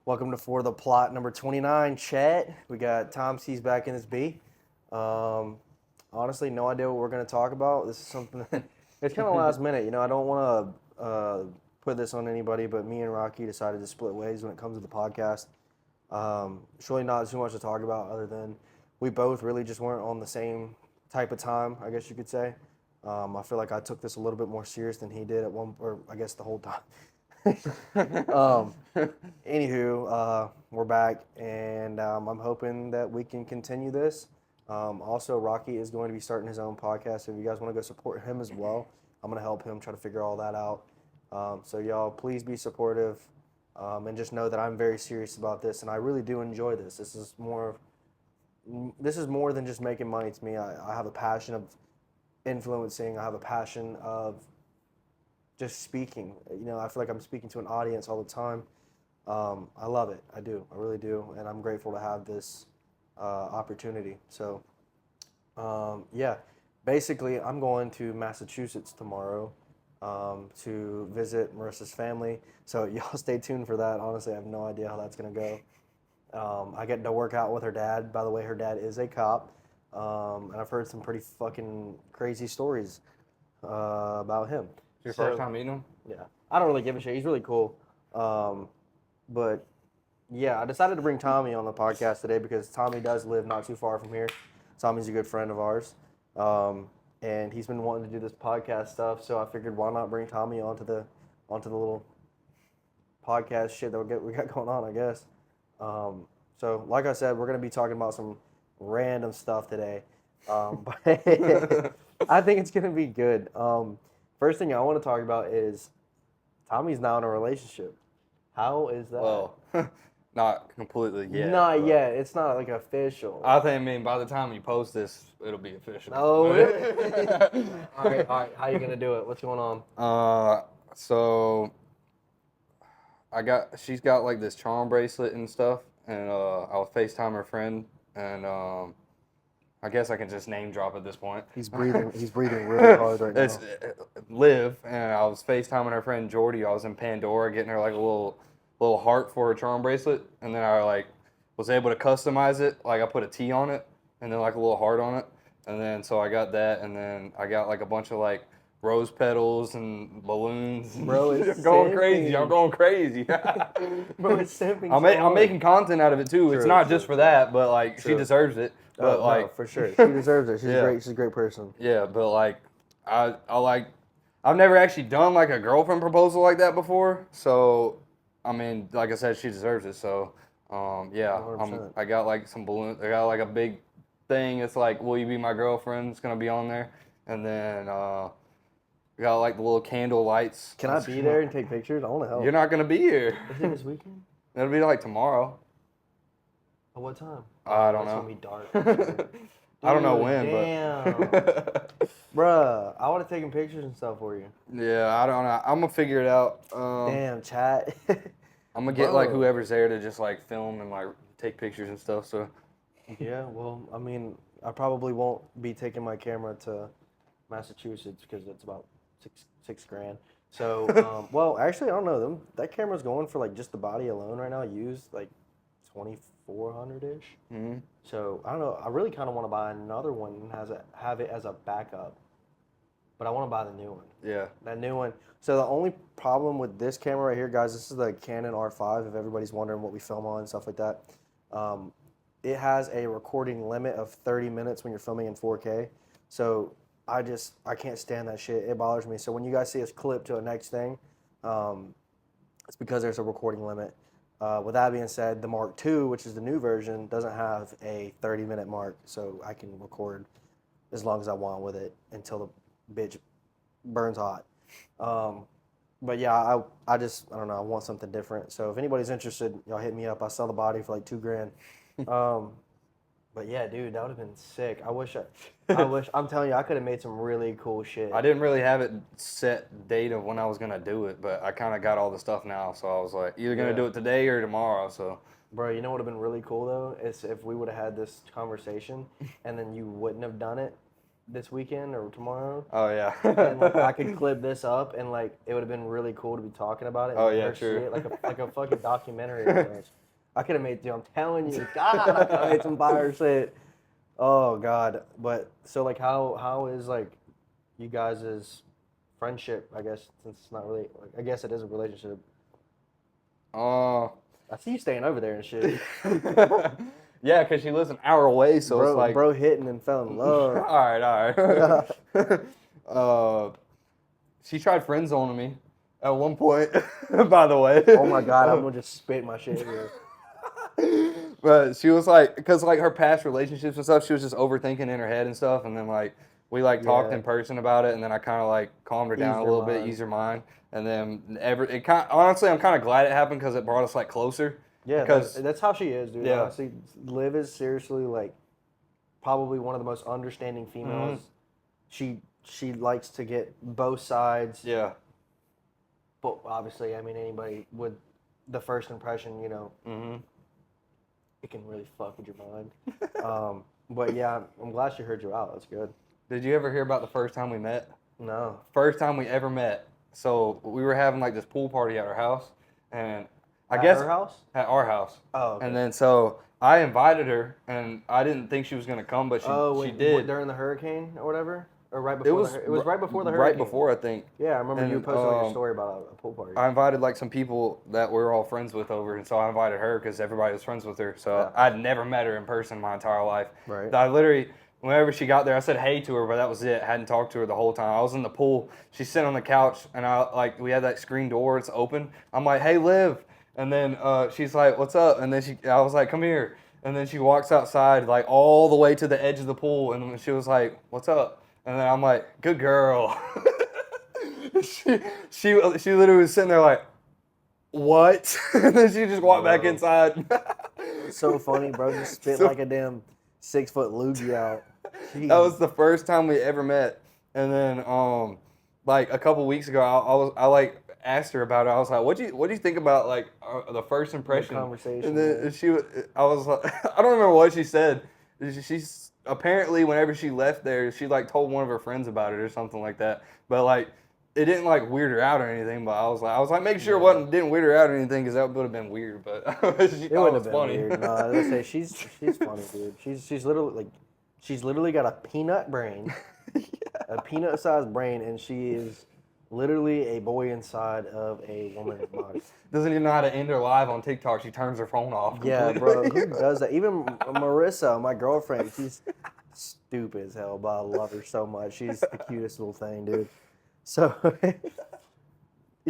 Welcome to For the Plot number 29, Chet. We got Tom C's back in his B. Honestly, no idea what we're going to talk about. This is something that it's kind of last minute. I don't want to put this on anybody, but me and Rocky decided to split ways when it comes to the podcast. It's really not too much to talk about other than we both really just weren't on the same type of time, I guess you could say. I feel like I took this a little bit more serious than he did or I guess the whole time. We're back, and I'm hoping that we can continue this. Also, Rocky is going to be starting his own podcast. So if you guys want to go support him as well, I'm going to help him try to figure all that out. So y'all, please be supportive, and just know that I'm very serious about this, and I really do enjoy this. This is more than just making money to me. I have a passion of influencing. I have a passion of just speaking. I feel like I'm speaking to an audience all the time. I love it. I do. I really do. And I'm grateful to have this opportunity. So, basically, I'm going to Massachusetts tomorrow to visit Marissa's family. So, y'all stay tuned for that. Honestly, I have no idea how that's going to go. I get to work out with her dad. By the way, her dad is a cop. And I've heard some pretty fucking crazy stories about him. Your first time meeting him? Yeah. I don't really give a shit. He's really cool. But yeah, I decided to bring Tommy on the podcast today because Tommy does live not too far from here. Tommy's a good friend of ours. And he's been wanting to do this podcast stuff, so I figured why not bring Tommy onto the little podcast shit that we got going on, I guess. So like I said, we're gonna be talking about some random stuff today. But I think it's gonna be good. First thing I want to talk about is Tommy's now in a relationship. How is that? Well, not completely yet. Not yet. It's not like official. I think, by the time you post this, it'll be official. Oh, really? All right. How you gonna do it? What's going on? So she's got like this charm bracelet and stuff, and I'll FaceTime her friend, and I guess I can just name drop at this point. He's breathing really hard right now. It's Liv, and I was FaceTiming her friend Jordy. I was in Pandora getting her like a little heart for her charm bracelet, and then I was able to customize it. Like I put a T on it, and then like a little heart on it, and then so I got that, and then I got like a bunch of like rose petals and balloons. Bro, it's I'm going crazy. I'm going crazy. Bro, it's simping. I'm making content out of it too. It's not just for that, but like she deserves it. But no, for sure, she deserves it. She's great. She's a great person. Yeah, but like I've never actually done like a girlfriend proposal like that before. So I mean, like I said, she deserves it. So I got like some balloons. I got like a big thing. It's like, will you be my girlfriend? It's gonna be on there, and then we got like the little candle lights. Can I be there and take pictures? I want to help. You're not gonna be here. Is it this weekend? It'll be like tomorrow. At what time? I don't know. It's gonna be dark. I don't know when, but bruh, I would have taken pictures and stuff for you. Yeah, I don't know. I'm gonna figure it out. Damn, chat. I'm gonna get like whoever's there to just like film and like take pictures and stuff. So. Yeah, well, I mean, I probably won't be taking my camera to Massachusetts because it's about six grand. So, well, actually, I don't know. That camera's going for like just the body alone right now, used like 2,400-ish. Mm-hmm. So I don't know. I really kind of want to buy another one and have it as a backup, but I want to buy the new one. Yeah. That new one. So the only problem with this camera right here, guys, this is the Canon R5. If everybody's wondering what we film on and stuff like that, it has a recording limit of 30 minutes when you're filming in 4K. So I can't stand that shit. It bothers me. So when you guys see us clip to a next thing, it's because there's a recording limit. With that being said, the Mark II, which is the new version, doesn't have a 30-minute mark, so I can record as long as I want with it until the bitch burns hot. But yeah, I don't know. I want something different. So if anybody's interested, y'all hit me up. I sell the body for like $2,000. But yeah, dude, that would have been sick. I wish. I'm telling you, I could have made some really cool shit. I didn't really have it set date of when I was gonna do it, but I kind of got all the stuff now, so I was like, either gonna do it today or tomorrow. So. Bro, you know what would have been really cool though is if we would have had this conversation and then you wouldn't have done it. this weekend or tomorrow. Oh yeah. And like I could clip this up and like it would have been really cool to be talking about it. And Oh, let yeah, her true. See it, like a fucking documentary. Almost. I could have made. Dude, I'm telling you, God, I could have made some fire shit. Oh God, but so like how is like you guys' friendship? I guess since it's not really like I guess it is a relationship. Uh, I see you staying over there and shit. yeah, because she lives an hour away, so bro, it's like. bro hitting and fell in love. all right. She tried friend zoning me at one point. By the way. Oh my God, I'm gonna just spit my shit here. But she was like, because like her past relationships and stuff, she was just overthinking in her head and stuff, and then like we like talked in person about it, and then I kind of like calmed her down a little bit, eased her mind, and then honestly, I'm kind of glad it happened because it brought us like closer. Yeah, because that's how she is, dude. Yeah. Honestly, Liv is seriously like probably one of the most understanding females. She likes to get both sides. Yeah. But obviously, I mean, anybody with the first impression, you know, it can really fuck with your mind. But yeah, I'm glad she heard you out. That's good. Did you ever hear about the first time we met? No. First time we ever met. So we were having like this pool party at our house, and At her house? At our house. Oh, okay. And then so I invited her, and I didn't think she was gonna come, but she did during the hurricane or whatever, or right before. It was right before the hurricane. Right before, I think. Yeah, I remember you posted on your story about a pool party. I invited like some people that we were all friends with over, and so I invited her because everybody was friends with her. So I'd never met her in person my entire life. Right. I literally, whenever she got there, I said hey to her, but that was it. I hadn't talked to her the whole time. I was in the pool. She's sitting on the couch, and we had that screen door. It's open. I'm like, hey, Liv. And then she's like, what's up? And then I was like, come here. And then she walks outside, like all the way to the edge of the pool, and she was like, what's up? And then I'm like, good girl. she literally was sitting there like, what? And then she just walked back inside. So funny, bro. Just spit like a damn 6-foot loogie out. Jeez. That was the first time we ever met. And then like a couple weeks ago, I like asked her about it. I was like, what do you think about like the first impression? The conversation. And then I was like, I don't remember what she said. She's apparently whenever she left there, she like told one of her friends about it or something like that. But like it didn't like weird her out or anything. But I was like making sure it didn't weird her out or anything because that would have been weird. But she it thought would it was have been funny. weird. No, I was gonna say she's funny, dude. She's literally got a peanut brain, a peanut-sized brain, and she is literally a boy inside of a woman's body. Doesn't even know how to end her live on TikTok. She turns her phone off. Yeah, bro. Who does that? Even Marissa, my girlfriend, she's stupid as hell, but I love her so much. She's the cutest little thing, dude. So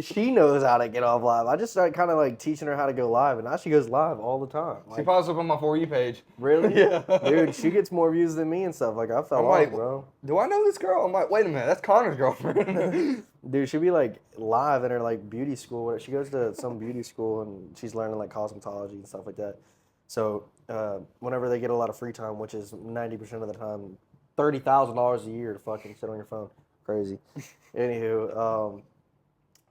she knows how to get off live. I just started kind of like teaching her how to go live, and now she goes live all the time. Like, She pops up on my For You page. really? Yeah. Dude, she gets more views than me and stuff. Like, I fell off, bro. Do I know this girl? I'm like, wait a minute, that's Connor's girlfriend. Dude, she'll be like live in her like beauty school. She goes to some beauty school and she's learning like cosmetology and stuff like that. So whenever they get a lot of free time, which is 90% of the time, $30,000 a year to fucking sit on your phone. Crazy. Anywho,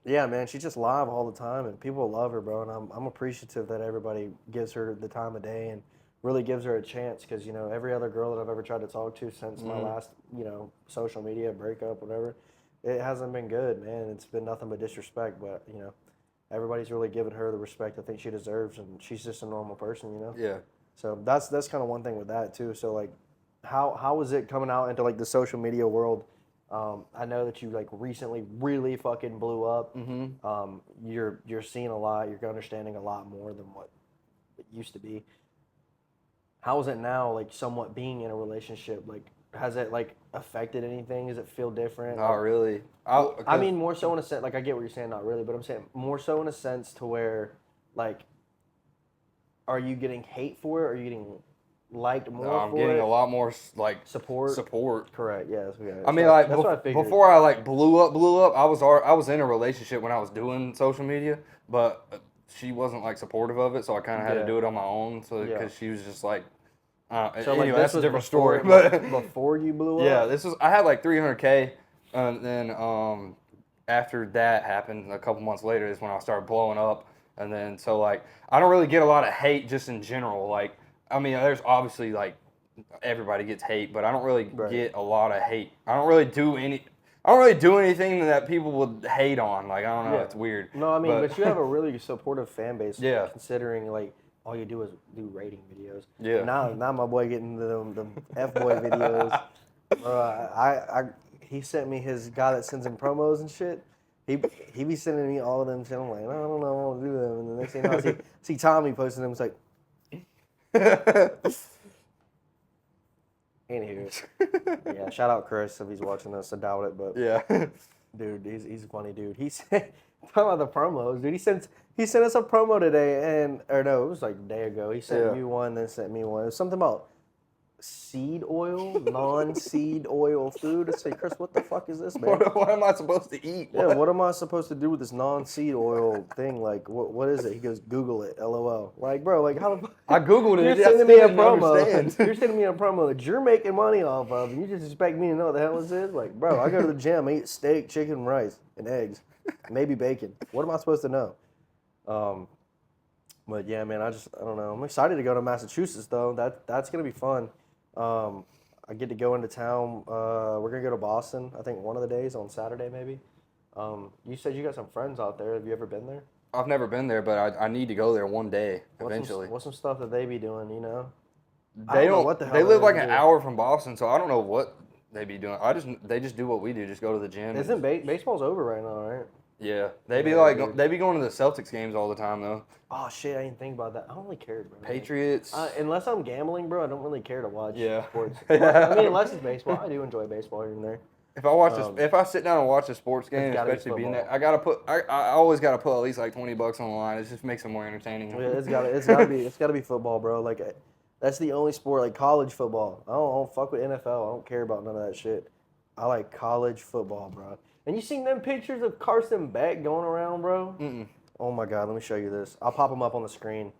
yeah, man, she's just live all the time and people love her, bro. And I'm appreciative that everybody gives her the time of day and really gives her a chance because, you know, every other girl that I've ever tried to talk to since my last, you know, social media breakup, whatever, it hasn't been good, man. It's been nothing but disrespect, but, you know, everybody's really given her the respect I think she deserves, and she's just a normal person, you know? Yeah. So that's kind of one thing with that, too. So, like, how was it coming out into, like, the social media world? I know that you, like, recently really fucking blew up. Mm-hmm. You're seeing a lot. You're understanding a lot more than what it used to be. How is it now, like, somewhat being in a relationship? Like, has it like affected anything? Does it feel different? Not really. I mean, more so in a sense. Like, I get what you're saying, not really, but I'm saying more so in a sense to where, like, are you getting hate for it? Or are you getting liked more? I'm getting a lot more like support. Support. Correct. Yeah. I mean, like that's what I figured. before I like blew up. I was in a relationship when I was doing social media, but she wasn't like supportive of it, so I kind of had to do it on my own. So because she was just like. So anyway, like, that's a different story. But before you blew up? Yeah, I had like 300K, and then after that happened, a couple months later is when I started blowing up, and then so like I don't really get a lot of hate just in general. Like, I mean, there's obviously like everybody gets hate, but I don't really Right. get a lot of hate. I don't really do anything that people would hate on. Like, I don't know, it's weird. No, I mean, but you have a really supportive fan base. Yeah. Considering like all you do is do rating videos. Yeah. And now my boy getting the F boy videos. He sent me his guy that sends him promos and shit. He be sending me all of them shit. I'm like, I don't know, I want to do them. And the next thing I see Tommy posting them. It's like, anywho, yeah. Shout out Chris if he's watching this. I doubt it, but Yeah. dude, he's a funny dude. He said, talking about the promos, dude. He sent us a promo today, or no, it was like a day ago. He sent you one, then sent me one. It was something about seed oil, non-seed oil food. I say, Chris, what the fuck is this, man? What am I supposed to eat? Yeah, what am I supposed to do with this non-seed oil thing? Like, what is it? He goes, Google it, LOL. Like, bro, like how the fuck? I Googled it. You're I sending me a still didn't promo. understand. You're sending me a promo that you're making money off of, and you just expect me to know what the hell this is? Like, bro, I go to the gym, I eat steak, chicken, rice, and eggs, maybe bacon. What am I supposed to know? But yeah, man, I don't know. I'm excited to go to Massachusetts though. That's gonna be fun. I get to go into town. We're gonna go to Boston. I think one of the days on Saturday maybe. You said you got some friends out there. Have you ever been there? I've never been there, but I need to go there one day eventually. What's some stuff that they be doing? You know. They don't. What the hell They live like an do. hour from Boston, so I don't know what they be doing. They just do what we do. Just go to the gym. Isn't baseball's over right now, right? Yeah, they be dude. they be going to the Celtics games all the time though. Oh shit, I didn't think about that. I don't really care, bro. Patriots. Unless I'm gambling, bro, I don't really care to watch Yeah. sports. I mean, unless it's baseball, I do enjoy baseball here and there. If I watch if I sit down and watch a sports game, gotta be especially being football. there, I always gotta put at least like $20 on the line. It just makes it more entertaining. Yeah, it's gotta be football, bro. Like that's the only sport, like college football. I don't fuck with NFL. I don't care about none of that shit. I like college football, bro. And you seen them pictures of Carson Beck going around, bro? Mm-mm. Oh my god, let me show you this. I'll pop them up on the screen,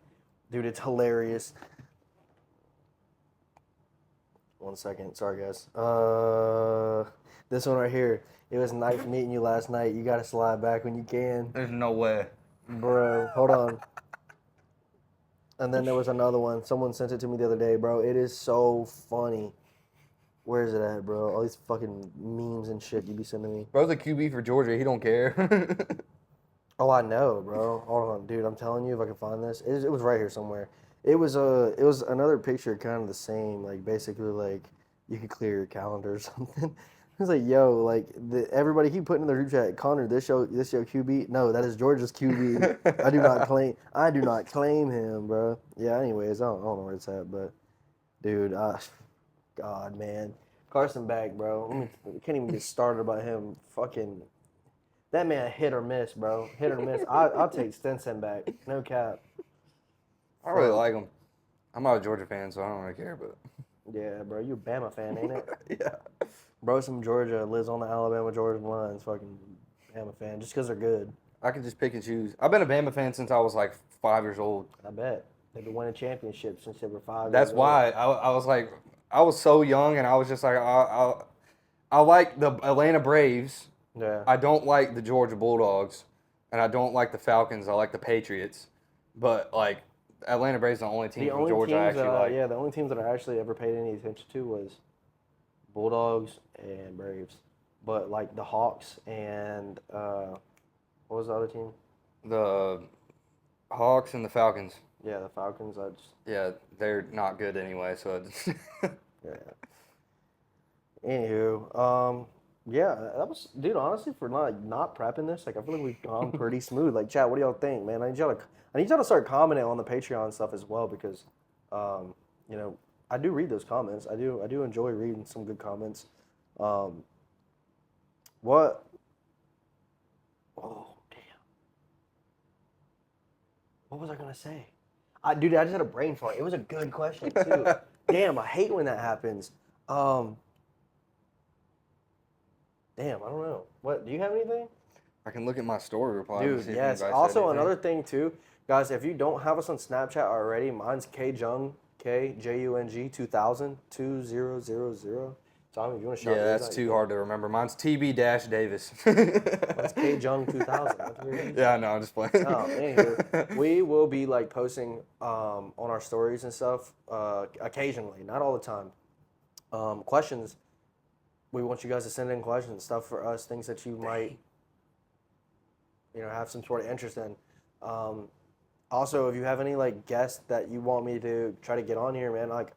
dude. It's hilarious. One second, sorry guys. This one right here. It was nice meeting you last night. You gotta slide back when you can, There's no way. bro. Hold on. And then there was another one. Someone sent it to me the other day, bro. It is so funny. Where is it at, bro? All these fucking memes and shit you be sending me. Bro's a QB for Georgia. He don't care. Oh, I know, bro. Hold on, dude. I'm telling you, if I can find this, it was right here somewhere. It was another picture, kind of the same, like basically like you could clear your calendar or something. It's like, yo, like everybody keep putting in the group chat, Connor, this your QB. No, that is Georgia's QB. I do not claim him, bro. Yeah. Anyways, I don't know where it's at, but dude, God, man, Carson Beck, bro. We can't even get started about him. Fucking. That man hit or miss, bro. Hit or miss. I'll take Stinson back. No cap. I really like him. I'm not a Georgia fan, so I don't really care. But Yeah, bro. You a Bama fan, ain't it? yeah, Bro's from Georgia, lives on the Alabama-Georgia lines. Fucking Bama fan, just because they're good. I can just pick and choose. I've been a Bama fan since I was like 5 years old. I bet. They've been winning championships since they were 5 That's years why I was like, I was so young, and I was just like, I like the Atlanta Braves. old. Yeah. I don't like the Georgia Bulldogs, and I don't like the Falcons. I like the Patriots, but like Atlanta Braves are the only team from Georgia I actually like. Yeah, the only teams that I actually ever paid any attention to was Bulldogs and Braves. But like the Hawks and what was the other team? The Hawks and the Falcons. Yeah, the Falcons. Yeah, they're not good anyway. So Yeah. Anywho, yeah, that was, dude. Honestly, for not prepping this, like I feel like we've gone pretty smooth. Like, chat, what do y'all think, man? I need y'all to start commenting on the Patreon stuff as well because, you know, I do read those comments. I do enjoy reading some good comments. What? Oh, damn. What was I gonna say? Dude, I just had a brain fart. It was a good question too. Damn, I hate when that happens. Damn, I don't know. What, do you have anything? I can look at my story reply. Dude, yes. Also, another thing too, guys, if you don't have us on Snapchat already, mine's KJung, KJUNG 2000. Tommy, if you want to shout Yeah, yours that's out, too you hard to remember. Mine's TB-Davis. That's K Jung 2000. That's what it is. Yeah, I know. I'm just playing. Oh, anywho, we will be like posting on our stories and stuff occasionally, not all the time. Questions. We want you guys to send in questions, stuff for us, things that you might, have some sort of interest in. Also, if you have any like guests that you want me to try to get on here, man, like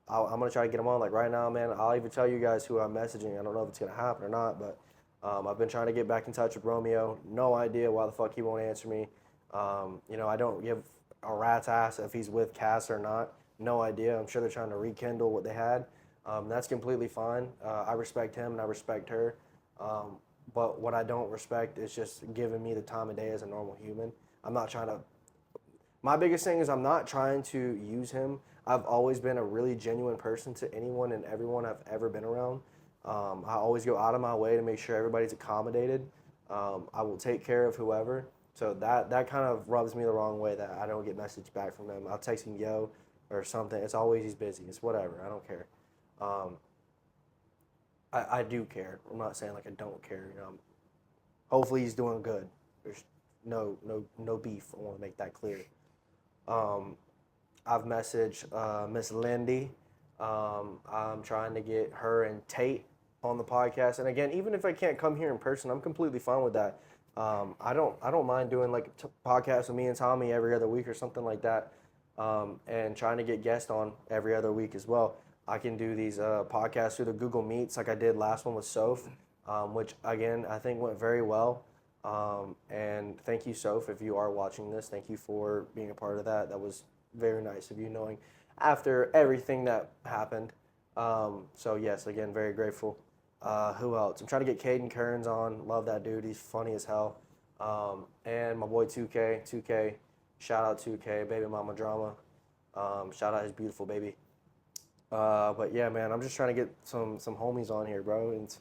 I'm gonna try to get them on. Like right now, man, I'll even tell you guys who I'm messaging. I don't know if it's gonna happen or not, but I've been trying to get back in touch with Romeo. No idea why the fuck he won't answer me. I don't give a rat's ass if he's with Cass or not. No idea. I'm sure they're trying to rekindle what they had. That's completely fine. I respect him and I respect her. But what I don't respect is just giving me the time of day as a normal human. I'm not trying to. My biggest thing is I'm not trying to use him. I've always been a really genuine person to anyone and everyone I've ever been around. I always go out of my way to make sure everybody's accommodated. I will take care of whoever. So that kind of rubs me the wrong way that I don't get message back from them. I'll text him yo or something. It's always he's busy. It's whatever. I don't care. I do care. I'm not saying like I don't care. Hopefully he's doing good. There's no beef. I want to make that clear. I've messaged Miss Lindy. I'm trying to get her and Tate on the podcast. And again, even if I can't come here in person, I'm completely fine with that. I don't mind doing like a podcast with me and Tommy every other week or something like that. And trying to get guests on every other week as well. I can do these podcasts through the Google Meets like I did last one with Soph, which again I think went very well. And thank you, Soph, if you are watching this. Thank you for being a part of that. That was very nice of you, knowing after everything that happened. So yes, again, very grateful. Who else? I'm trying to get Caden Kearns on. Love that dude. He's funny as hell. And my boy 2K. Shout out 2K, baby mama drama. Shout out his beautiful baby. But yeah, man, I'm just trying to get some homies on here, bro. And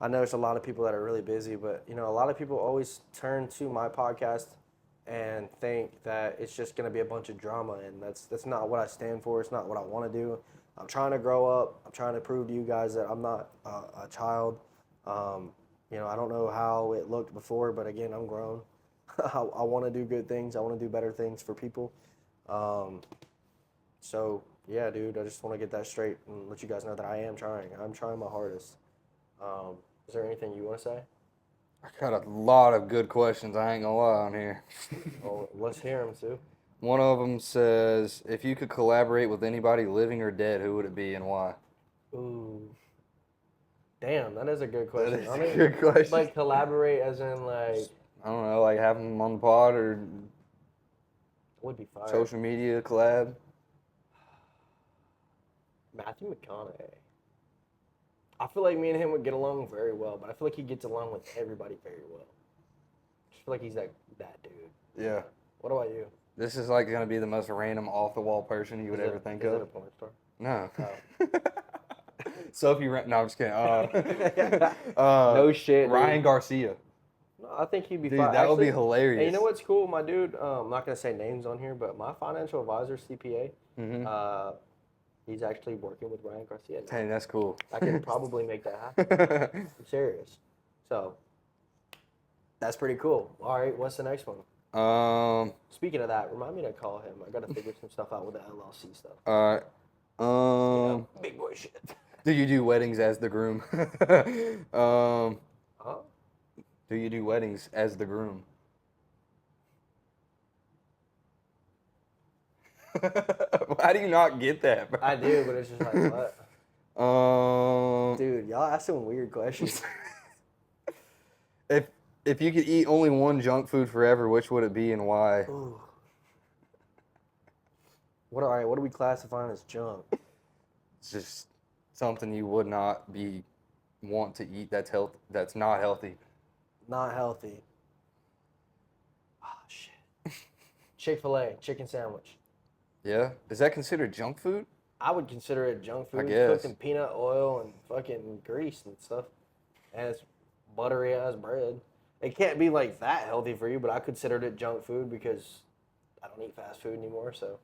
I know there's a lot of people that are really busy, but a lot of people always turn to my podcast and think that it's just gonna be a bunch of drama, and that's not what I stand for. It's not what I want to do. I'm trying to grow up. I'm trying to prove to you guys that I'm not a child. I don't know how it looked before, but again, I'm grown. I want to do good things. I want to do better things for people. So yeah, dude, I just want to get that straight and let you guys know that I am trying. I'm trying my hardest. Is there anything you want to say? I got a lot of good questions. I ain't gonna lie on here. Well, let's hear them, Sue. One of them says, if you could collaborate with anybody living or dead, who would it be and why? Ooh. Damn, that is a good question. That is a good question. Like collaborate as in like. I don't know, like have them on the pod or Would be fire. social media collab. Matthew McConaughey. I feel like me and him would get along very well, but I feel like he gets along with everybody very well. I just feel like he's that dude. Yeah. What about you? This is like gonna be the most random off the wall person you would ever think of. Is it a porn star? No. Oh. Sophie Rent. No, I'm just kidding. No shit. Ryan Dude. Garcia. No, I think he'd be Dude, fine. that would be hilarious. And you know what's cool, my dude? I'm not gonna say names on here, but my financial advisor, CPA, he's actually working with Ryan Garcia now. Hey, that's cool. I can probably make that happen. I'm serious. So that's pretty cool. All right, what's the next one? Speaking of that, remind me to call him. I gotta figure some stuff out with the LLC stuff. All right. Big boy shit. Do you do weddings as the groom? Huh? Do you do weddings as the groom? How do you not get that, bro? I do, but it's just like what? Dude, y'all ask some weird questions. If you could eat only one junk food forever, which would it be and why? Ooh. What are we classifying as junk? It's just something you would not want to eat that's not healthy. Not healthy. Oh shit. Chick-fil-A, chicken sandwich. Yeah? Is that considered junk food? I would consider it junk food. I It's guess. cooked in peanut oil and fucking grease and stuff. And it's buttery ass bread. It can't be like that healthy for you, but I considered it junk food because I don't eat fast food anymore, so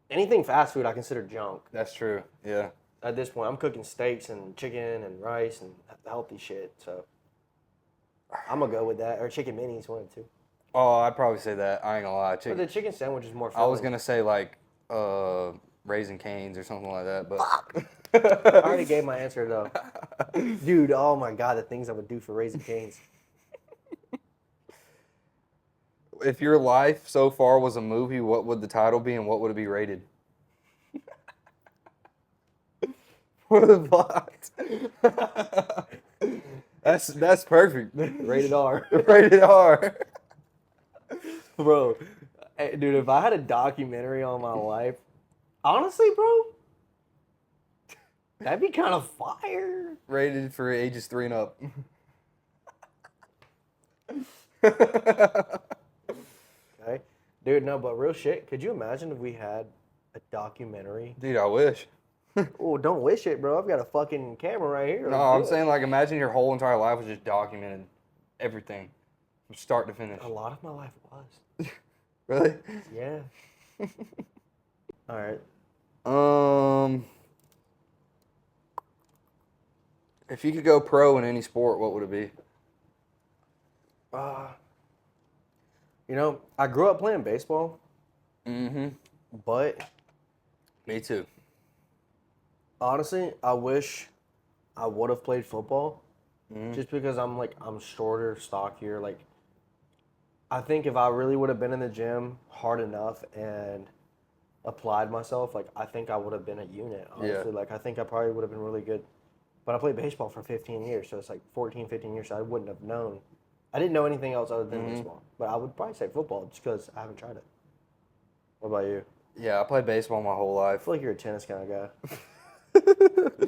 anything fast food I consider junk. That's true. Yeah. at this point, I'm cooking steaks and chicken and rice and healthy shit. So I'm gonna go with that, or chicken minis, one or two. Oh, I'd probably say that. I ain't gonna lie. But the chicken sandwich is more I filling. was gonna say like Raising Cane's or something like that, but I already gave my answer though. Dude, oh my god, the things I would do for Raising Cane's. if your life so far was a movie, what would the title be and what would it be rated? For the plot. That's perfect. Rated R. Rated R. Bro, hey, dude, if I had a documentary on my life, honestly, bro, that'd be kind of fire. Rated for ages 3 and up. Okay, dude, no, but real shit. Could you imagine if we had a documentary? Dude, I wish. Oh, don't wish it, bro. I've got a fucking camera right here. No, I'm saying like imagine your whole entire life was just documented, everything, from start to finish. A lot of my life was. Really? Yeah. All right. If you could go pro in any sport, what would it be? You know, I grew up playing baseball, Mm-hmm. but Me too. honestly, I wish I would have played football. Mhm. Just because I'm shorter, stockier. Like, I think if I really would have been in the gym hard enough and applied myself, like I think I would have been a unit. Honestly, like I think I probably would have been really good. But I played baseball for 15 years, so it's like 14, 15 years. So I wouldn't have known. I didn't know anything else other than baseball. But I would probably say football just because I haven't tried it. What about you? Yeah, I played baseball my whole I life. feel like you're a tennis kind of guy.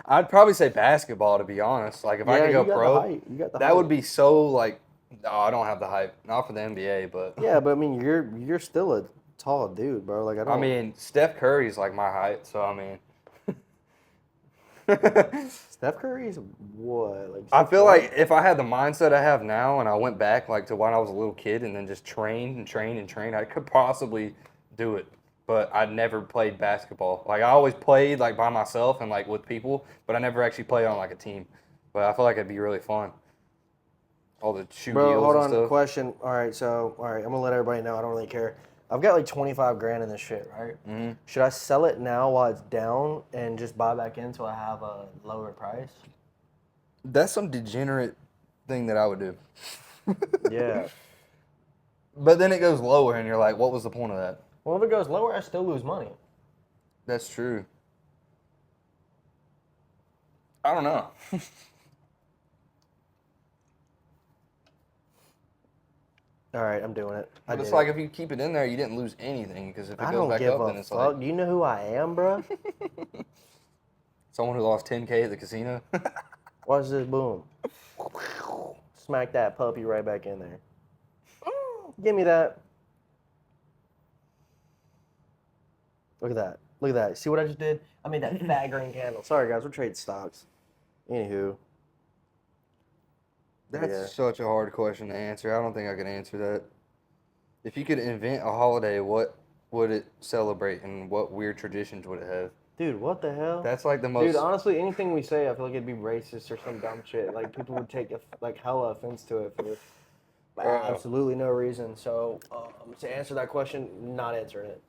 I'd probably say basketball, to be honest. Like if I could go you got pro, the height. You got the that height. would be so like. No, I don't have the hype. Not for the NBA, but Yeah, but I mean, you're still a tall dude, bro. Like I don't. I mean, Steph Curry's like my height, so I mean. Steph Curry's what? Like I feel 6'1"? like if I had the mindset I have now and I went back like to when I was a little kid and then just trained and trained and trained, I could possibly do it. But I never played basketball. Like I always played like by myself and like with people, but I never actually played on like a team. But I feel like it'd be really fun. All the shoe Bro, deals hold and on. stuff. Question. All right, I'm gonna let everybody know. I don't really care. I've got like 25 grand in this shit, right? Mm-hmm. Should I sell it now while it's down and just buy back in until I have a lower price? That's some degenerate thing that I would do. Yeah. But then it goes lower and you're like, what was the point of that? Well, if it goes lower, I still lose money. That's true. I don't know. All right, I'm doing it. But it's like if you keep it in there, you didn't lose anything because if it I goes don't back give up, a then it's fuck. like Do you know who I am, bro? someone who lost 10K at the casino. Watch this, boom. Smack that puppy right back in there. Give me that. Look at that. Look at that. See what I just did? I made that fat green candle. Sorry, guys. We're trading stocks. Anywho. That's Yeah. such a hard question to answer. I don't think I can answer that. If you could invent a holiday, what would it celebrate and what weird traditions would it have? Dude, what the hell? That's like the most. Dude, honestly, anything we say, I feel like it'd be racist or some dumb shit. Like, people would take, like, hella offense to it for absolutely no reason. So, to answer that question, not answering it.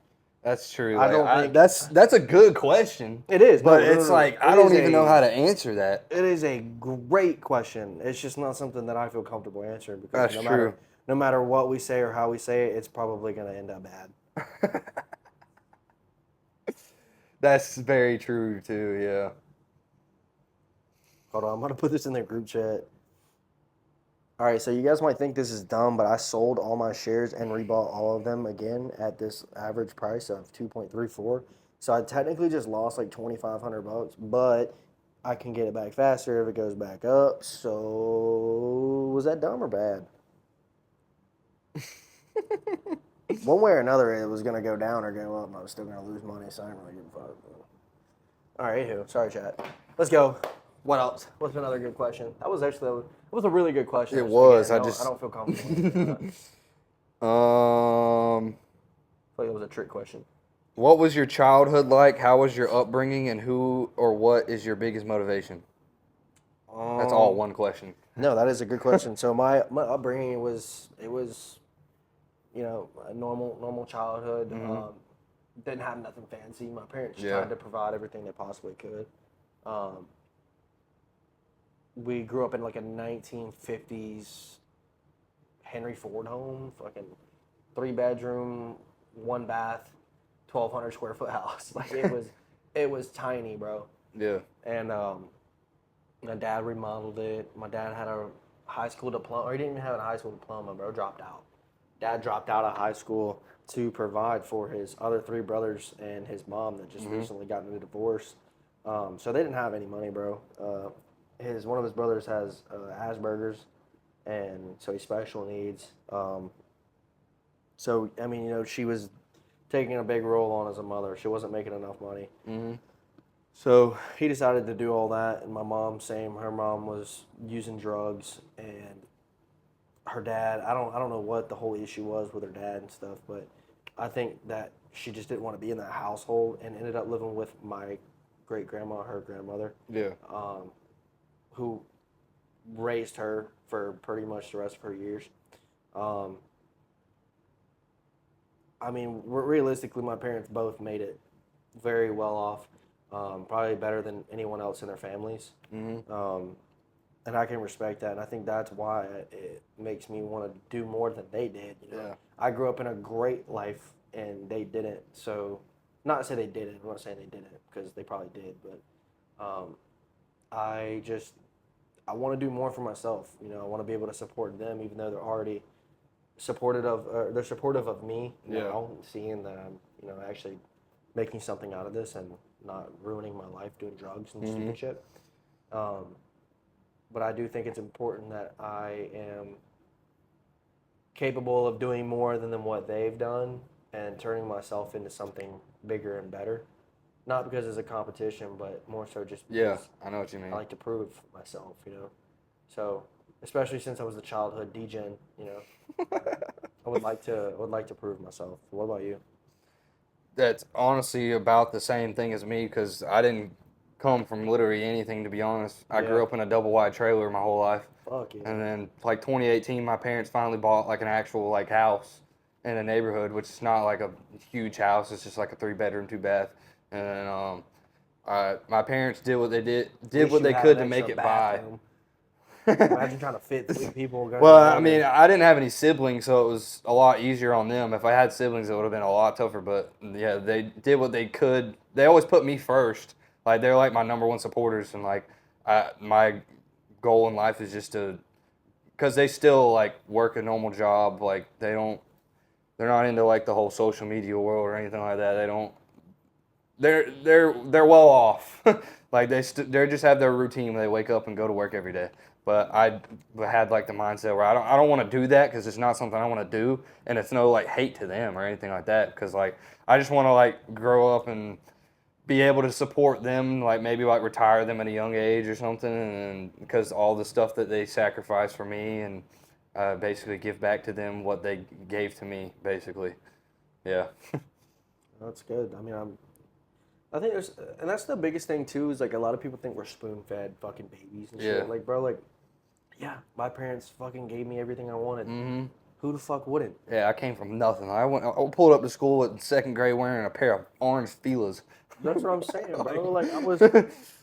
That's true. I Like, don't think- that's a good question. It is. But no, it's no. like I It don't is even know how to answer that. It is a great question. It's just not something that I feel comfortable answering because That's true. No matter what we say or how we say it, it's probably going to end up bad. That's very true too. Yeah. Hold on, I'm going to put this in the group chat. All right, so you guys might think this is dumb, but I sold all my shares and rebought all of them again at this average price of 2.34. So I technically just lost like $2,500, but I can get it back faster if it goes back up. So was that dumb or bad? One way or another, it was gonna go down or go up, and I was still gonna lose money. So I didn't really give a fuck. All right, anywho, sorry, chat. Let's go. What else? What's another good question? That was actually a really good question. It was. Again, I just- I don't feel comfortable. I feel Um. like it was a trick question. What was your childhood like? How was your upbringing, and who or what is your biggest motivation? That's all one question. No, that is a good question. So my upbringing it was a normal childhood. Didn't have nothing fancy. My parents Yeah. tried to provide everything they possibly could. Um, we grew up in like a 1950s Henry Ford home, fucking 3 bedroom, 1 bath, 1,200 square foot house. Like it was tiny, bro. Yeah. And my dad remodeled it. My dad had a high school diploma, or he didn't even have a high school diploma, bro. Dropped out. Dad dropped out of high school to provide for his other 3 brothers and his mom that just recently got into a divorce. So they didn't have any money, bro. One of his brothers has Asperger's, and so he's special needs. So I mean, she was taking a big role on as a mother. She wasn't making enough money. So he decided to do all that, and my mom, same. Her mom was using drugs, and her dad. I don't know what the whole issue was with her dad and stuff, but I think that she just didn't want to be in that household, and ended up living with my great grandma, her grandmother, Yeah. who raised her for pretty much the rest of her years. Um, I mean, realistically, my parents both made it very well off, probably better than anyone else in their families. And I can respect that, and I think that's why it makes me want to do more than they did. Yeah. I grew up in a great life, and they didn't. So, not to say they didn't. I'm not saying they didn't, because they probably did. But I want to do more for myself. I want to be able to support them, even though they're already they're supportive of me now, seeing that I'm actually making something out of this and not ruining my life doing drugs and stupid shit. But I do think it's important that I am capable of doing more than what they've done, and turning myself into something bigger and better. Not because it's a competition, but more so just Yeah, because I know what you mean. I like to prove myself, So, especially since I was the childhood degen, I would like to prove myself. What about you? That's honestly about the same thing as me, because I didn't come from literally anything, to be honest. I grew Yeah. up in a double wide trailer my whole life. Fuck yeah. And then like 2018, my parents finally bought like an actual like house in a neighborhood, which is not like a huge house. It's just like a 3 bedroom, 2 bath. And then my parents did what they did At least what you they had could an to make extra it by. bathroom. Imagine trying to fit 3 people. Well, I mean, I didn't have any siblings, so it was a lot easier on them. If I had siblings, it would have been a lot tougher. But yeah, they did what they could. They always put me first. Like they're like my number one supporters, and like my goal in life is just to, because they still like work a normal job. Like they're not into like the whole social media world or anything like that. They don't. They're well off. Like they just have their routine when they wake up and go to work every day. But I had like the mindset where I don't want to do that, because it's not something I want to do, and it's no like hate to them or anything like that, because like I just want to like grow up and be able to support them, like maybe like retire them at a young age or something, and because all the stuff that they sacrificed for me, and basically give back to them what they gave to me, basically. Yeah. That's good. I mean, I think and that's the biggest thing too, is like a lot of people think we're spoon fed fucking babies and shit. Yeah. Like, bro, like, yeah, my parents fucking gave me everything I wanted. Mm-hmm. Who the fuck wouldn't? Yeah, I came from nothing. I pulled up to school in second grade wearing a pair of orange Filas. That's what I'm saying, bro. Like,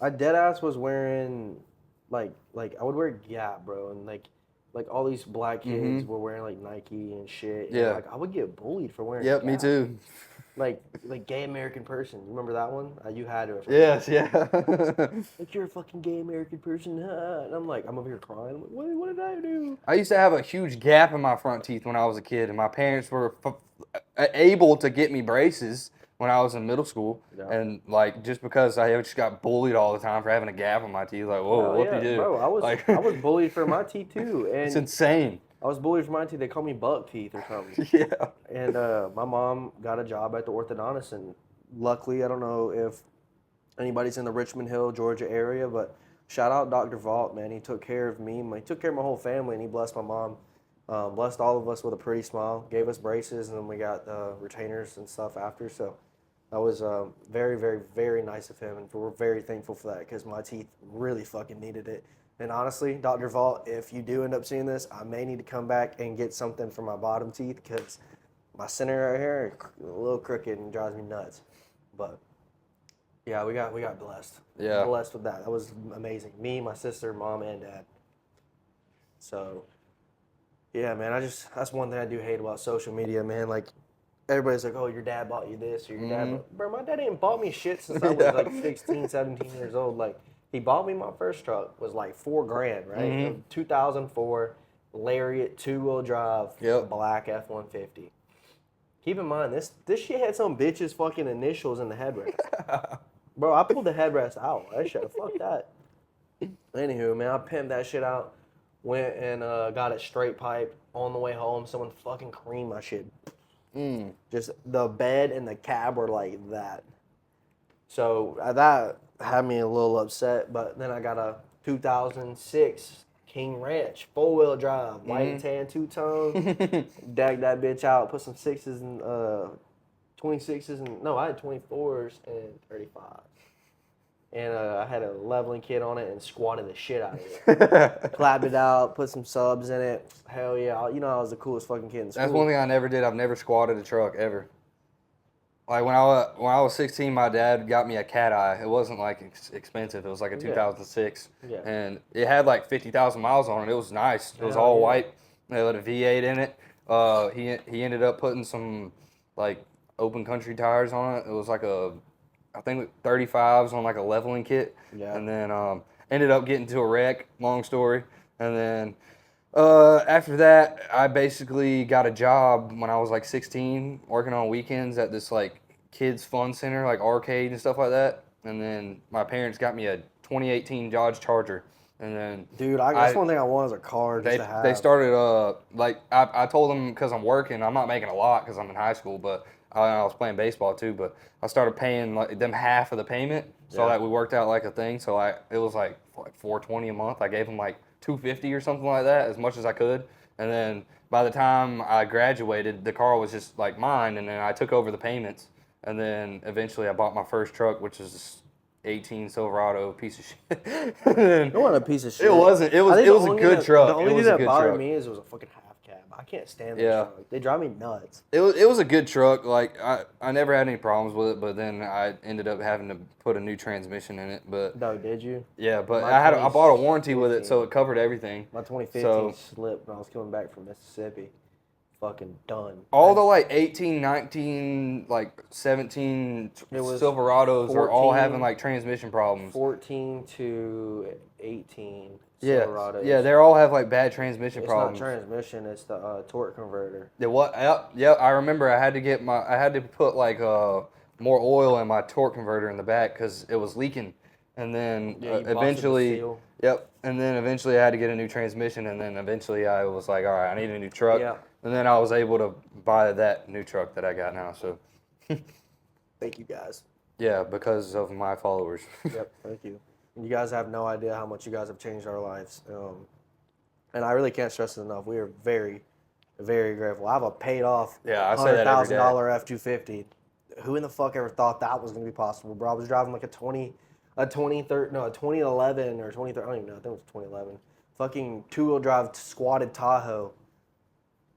I dead ass was wearing, like I would wear Gap, bro, and like all these black kids were wearing like Nike and shit. And Yeah. like I would get bullied for wearing. Yep, Gap. me too. Like gay American person. You remember that one? You had it. Yes, yeah. Like, you're a fucking gay American person, huh? And I'm like, I'm over here crying. I'm like, what did I do? I used to have a huge gap in my front teeth when I was a kid, and my parents were able to get me braces when I was in middle school. Yeah. And like just because I just got bullied all the time for having a gap in my teeth, like whoa, what yeah, you do? bro, I was bullied for my teeth too, and It's insane. I was bullied for my teeth. They call me buck teeth or something. Yeah. And my mom got a job at the orthodontist, and luckily, I don't know if anybody's in the Richmond Hill, Georgia area, but shout out Dr. Vault, man. He took care of me. He took care of my whole family, and he blessed my mom. Blessed all of us with a pretty smile. Gave us braces, and then we got retainers and stuff after. So That was very, very, very nice of him, and we're very thankful for that because my teeth really fucking needed it. And honestly, Dr. Vault, if you do end up seeing this, I may need to come back and get something for my bottom teeth because my center right here is a little crooked and drives me nuts. But yeah, we got blessed. Yeah. Blessed with that. That was amazing. Me, my sister, mom, and dad. So yeah, man, that's one thing I do hate about social media, man. Like everybody's like, oh, your dad bought you this or your dad bro, my dad ain't bought me shit since I was like 16, 17 years old. Like he bought me my first truck was like $4,000, right? It was 2004 Lariat 2-wheel drive black F-150. Keep in mind this shit had some bitch's fucking initials in the headrest. Bro, I pulled the headrest out. That shit, fuck that. Anywho, man, I pimped that shit out. Went and got it straight piped. On the way home, someone fucking creamed my shit. Just the bed and the cab were like that. So that had me a little upset. But then I got a 2006 King Ranch 4-wheel drive, white and tan 2-tone. Dagged that bitch out. Put some 6s and 26s and no, I had 24s and 35s. And I had a leveling kit on it and squatted the shit out of it. Clapped it out, put some subs in it. Hell yeah. You know I was the coolest fucking kid in school. That's one thing I never did. I've never squatted a truck ever. Like when I was 16, my dad got me a Cat Eye. It wasn't like expensive. It was like a 2006. Yeah. And it had like 50,000 miles on it. It was nice. It was all white. They had a V8 in it. He ended up putting some like open country tires on it. It was like I think 35s on like a leveling kit. Yeah. And then ended up getting to a wreck, long story. And then after that, I basically got a job when I was like 16, working on weekends at this like kids fun center, like arcade and stuff like that. And then my parents got me a 2018 Dodge Charger. And then dude, that's one thing I want as a car just to have. They started like I told them because I'm working, I'm not making a lot because I'm in high school, but I was playing baseball too. But I started paying like them half of the payment, so that we worked out like a thing. So it was like $420 a month. I gave them like $250 or something like that, as much as I could. And then by the time I graduated, the car was just like mine, and then I took over the payments. And then eventually I bought my first truck, which is 18 Silverado, piece of shit. It wasn't a piece of shit. It wasn't. It was a good truck. The only thing that bothered me is it was a fucking half cab. I can't stand those trucks. They drive me nuts. It was a good truck. Like I never had any problems with it, but then I ended up having to put a new transmission in it. But no, did you? Yeah, but I bought a warranty with it, so it covered everything. My 2015 slipped when I was coming back from Mississippi. Fucking done. All the like 18, 19, like 17 Silverados are all having like transmission problems. 14 to 18 Silverados. Yeah, they all have like bad transmission problems. It's not transmission, it's the torque converter. The what? Yep. I remember I had to put like more oil in my torque converter in the back because it was leaking, and then eventually. Yep. And then eventually I had to get a new transmission, and then eventually I was like, all right, I need a new truck. Yeah. And then I was able to buy that new truck that I got now. So, thank you guys. Yeah, because of my followers. Yep, thank you. You guys have no idea how much you guys have changed our lives. And I really can't stress it enough. We are very, very grateful. I have a paid off $100,000 F-250. Who in the fuck ever thought that was going to be possible, bro? I was driving like a 2011 or 2013, I don't even know. I think it was 2011. Fucking 2-wheel drive squatted Tahoe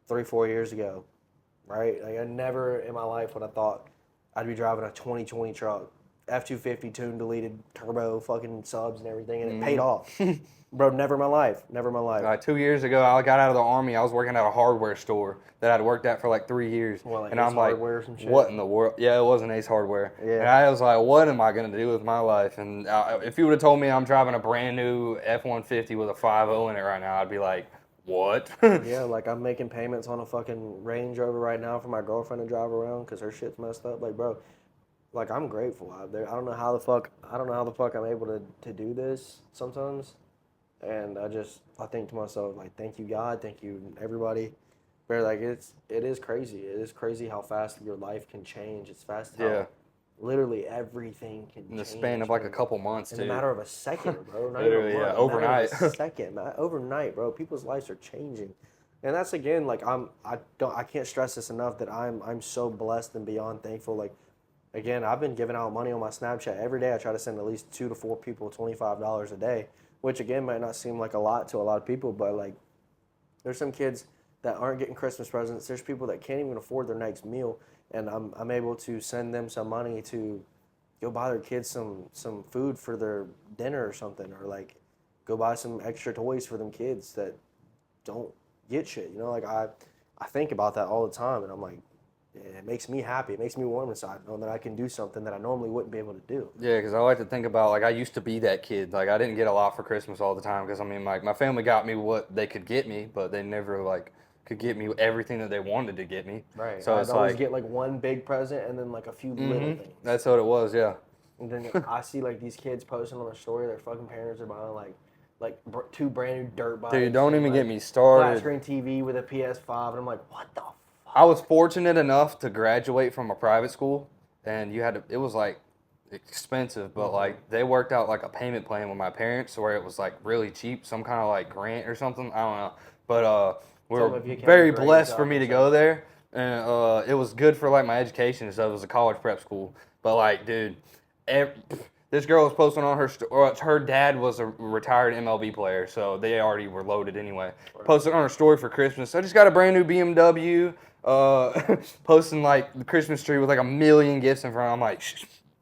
3-4 years ago, right? Like I never in my life would have thought I'd be driving a 2020 truck, F-250 tuned, deleted, turbo, fucking subs and everything, and it paid off. Bro, never in my life. 2 years ago, I got out of the Army. I was working at a hardware store that I'd worked at for like 3 years. Well, like and Ace I'm like, Hardware or some shit? What in the world? Yeah, it wasn't Ace Hardware. Yeah. And I was like, what am I going to do with my life? And if you would have told me I'm driving a brand new F-150 with a 5.0 in it right now, I'd be like, what? Yeah, like I'm making payments on a fucking Range Rover right now for my girlfriend to drive around because her shit's messed up. Like, bro, like I'm grateful out there. I don't know how the fuck I'm able to do this sometimes. And I think to myself, like, thank you, God, thank you, everybody. But like, it is crazy. It is crazy how fast your life can change. It's fast how literally everything can change. In the span of like a couple months, in a matter of a second, bro. Not literally, even a month, overnight. A second, overnight, bro. People's lives are changing. And that's again, like I can't stress this enough that I'm so blessed and beyond thankful. Like again, I've been giving out money on my Snapchat every day. I try to send at least 2 to 4 people $25 a day, which again might not seem like a lot to a lot of people, but like there's some kids that aren't getting Christmas presents. There's people that can't even afford their next meal, and I'm able to send them some money to go buy their kids some food for their dinner or something, or like go buy some extra toys for them kids that don't get shit. You know, like I think about that all the time, and I'm like, it makes me happy. It makes me warm inside knowing that I can do something that I normally wouldn't be able to do. Yeah, because I like to think about, like, I used to be that kid. Like, I didn't get a lot for Christmas all the time because, I mean, like, my family got me what they could get me, but they never, like, could get me everything that they wanted to get me. Right. So I'd it's always like, get like one big present and then like a few little things. that's what it was, yeah. And then I see like these kids posting on their story, their fucking parents are buying two brand new dirt bikes. Dude, don't and, even like, get me flat started. screen TV with a PS5, and I'm like, what the fuck? I was fortunate enough to graduate from a private school, and it was like expensive, but like they worked out like a payment plan with my parents where it was like really cheap, some kind of like grant or something. I don't know, but we were very blessed for me to go there, and it was good for like my education and stuff. It was a college prep school, but like, dude, this girl was posting on her dad was a retired MLB player, so they already were loaded anyway. Right. Posted on her story for Christmas. I just got a brand new BMW. Posting like the Christmas tree with like a million gifts in front. I'm like,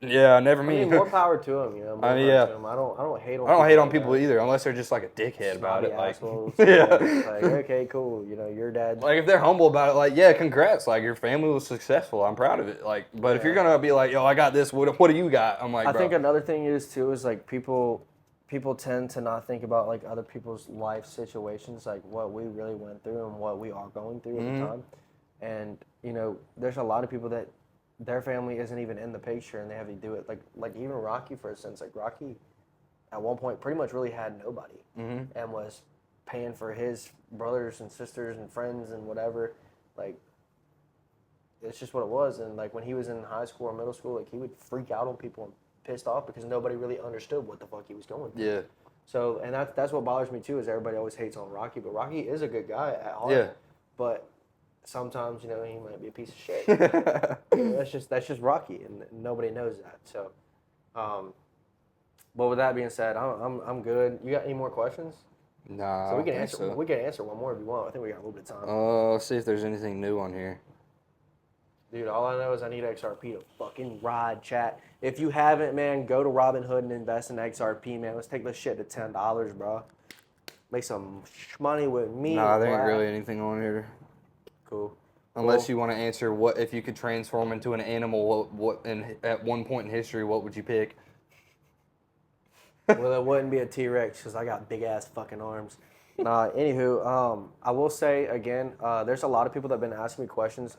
yeah, never me. I mean, more power to them, you know. I mean, yeah. I don't hate on. I don't hate on people either, unless they're just like a dickhead about it. Like, yeah. Like, okay, cool. You know, your dad. Like, if they're humble about it, like, yeah, congrats. Like, your family was successful. I'm proud of it. Like, but if you're gonna be like, yo, I got this. What do you got? I'm like, I think another thing is like people tend to not think about like other people's life situations, like what we really went through and what we are going through at the time. And you know, there's a lot of people that their family isn't even in the picture, and they have to do it. Like even Rocky, for instance. Like Rocky, at one point, pretty much really had nobody, and was paying for his brothers and sisters and friends and whatever. Like, it's just what it was. And like when he was in high school or middle school, like he would freak out on people and pissed off because nobody really understood what the fuck he was going through. Yeah. So, and that's what bothers me too, is everybody always hates on Rocky, but Rocky is a good guy at heart. Yeah. But sometimes, you know, he might be a piece of shit. You know, that's just Rocky, and nobody knows that. So, but with that being said, I'm good. You got any more questions? Nah. So we can answer. We can answer one more if you want. I think we got a little bit of time. Let's see if there's anything new on here. Dude, all I know is I need XRP to fucking ride, chat. If you haven't, man, go to Robinhood and invest in XRP, man. Let's take this shit to $10, bro. Make some money with me. Nah, there ain't really anything on here. Cool. Unless you want to answer what if you could transform into an animal, at one point in history, what would you pick? Well, it wouldn't be a T-Rex because I got big ass fucking arms. Nah, anywho, I will say again, there's a lot of people that have been asking me questions.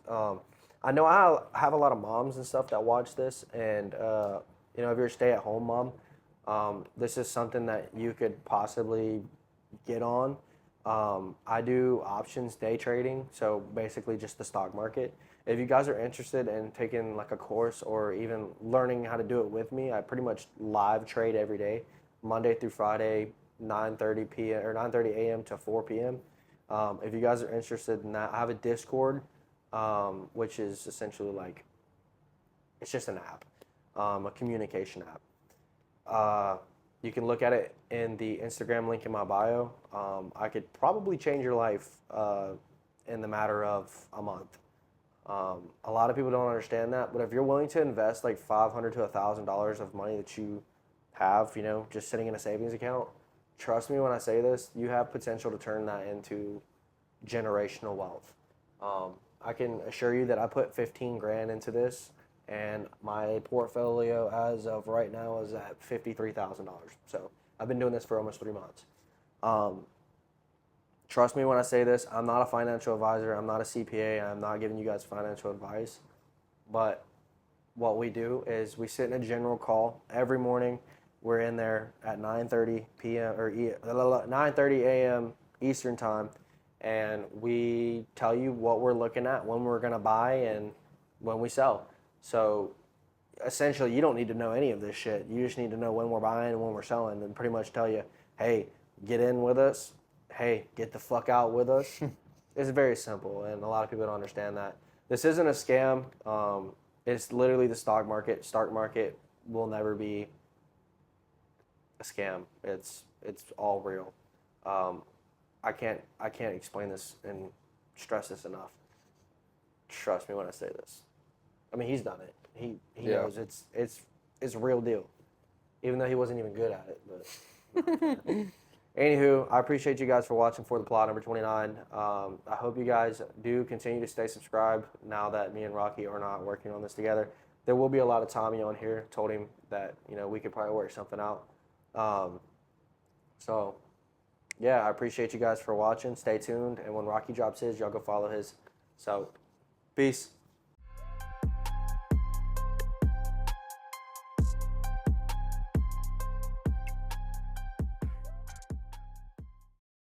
I know I have a lot of moms and stuff that watch this, and you know, if you're a stay-at-home mom, this is something that you could possibly get on. I do options day trading, so basically just the stock market. If you guys are interested in taking like a course or even learning how to do it with me, I pretty much live trade every day, Monday through Friday, 9:30 p.m. or 9:30 a.m. to 4 p.m. If you guys are interested in that, I have a Discord, which is essentially like, it's just an app, a communication app. You can look at it in the Instagram link in my bio. I could probably change your life in the matter of a month. A lot of people don't understand that, but if you're willing to invest like $500 to $1,000 of money that you have, you know, just sitting in a savings account, trust me when I say this, you have potential to turn that into generational wealth. I can assure you that I put 15 grand into this, and my portfolio as of right now is at $53,000. So I've been doing this for almost 3 months. Trust me when I say this, I'm not a financial advisor, I'm not a CPA, I'm not giving you guys financial advice, but what we do is we sit in a general call every morning. We're in there at 9:30 p.m. or 9:30 a.m. Eastern time, and we tell you what we're looking at, when we're going to buy, and when we sell. So essentially, you don't need to know any of this shit. You just need to know when we're buying and when we're selling, and pretty much tell you, hey, get in with us. Hey, get the fuck out with us. It's very simple, and a lot of people don't understand that. This isn't a scam. It's literally the stock market. Stock market will never be a scam. It's all real. I can't explain this and stress this enough. Trust me when I say this. I mean, he's done it. He knows it's real deal. Even though he wasn't even good at it, but anywho, I appreciate you guys for watching For the Plot number 29. I hope you guys do continue to stay subscribed now that me and Rocky are not working on this together. There will be a lot of Tommy on here. Told him that, we could probably work something out. So, yeah, I appreciate you guys for watching. Stay tuned. And when Rocky drops his, y'all go follow his. So, peace.